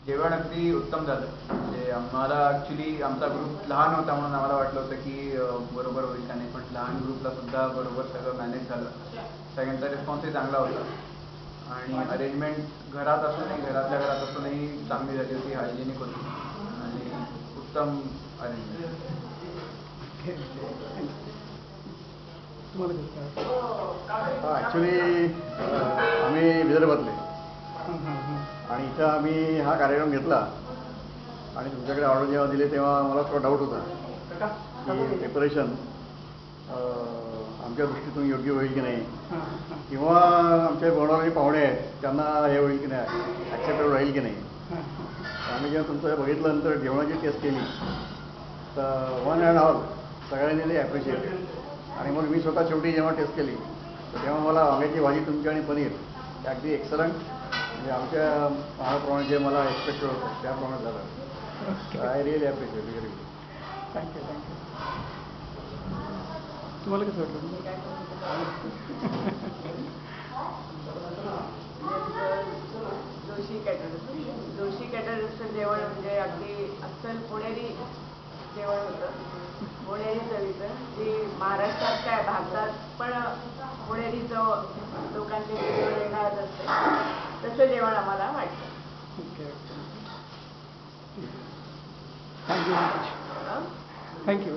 जेवण अगदी उत्तम झालं. म्हणजे आम्हाला ॲक्च्युली आमचा ग्रुप लहान होता म्हणून आम्हाला वाटलं होतं की बरोबर होईल का नाही, पण लहान ग्रुपला सुद्धा बरोबर सगळं मॅनेज झालं. सगळ्यांचा रिस्पॉन्सही चांगला होता आणि अरेंजमेंट घरात असूनही घरातल्या घरात असूनही चांगली झाली होती, हायजेनिक होती आणि उत्तम अरेंजमेंट. ॲक्च्युली आम्ही विदर्भातले आणि इथं आम्ही हा कार्यक्रम घेतला आणि तुमच्याकडे ऑर्डर जेव्हा दिली तेव्हा मला थोडा डाऊट होता की प्रिपरेशन आमच्या दृष्टीतून योग्य होईल की नाही, किंवा आमचे बनवणारे पाहुणे आहेत त्यांना हे होईल की नाही, ॲक्सेप्टेबल राहील की नाही. आम्ही जेव्हा तुमचं बघितल्यानंतर जेवणाची टेस्ट केली तर वन अँड ऑल सगळ्यांनी ते ॲप्रिशिएट. आणि मग मी स्वतः शेवटी जेव्हा टेस्ट केली तर तेव्हा मला वांग्याची भाजी तुमची आणि पनीर अगदी एक्सलंट, म्हणजे आमच्या महाप्रमाणे जे मला एक्सपेक्ट होतं त्याप्रमाणे झालं. I really appreciate. Very good. Thank you. तुम्हाला कसं वाटलं? जोशी कॅटरर्सचं जेवण म्हणजे अगदी अस्सल पुणेरी जेवण होतं. पुणेरी चवीचं, जी महाराष्ट्रात काय भारतात पण पुणेरी चव लोकांची वेगवेगळे घालत असते, तसं जेवण आम्हाला वाटतं. थँक्यू.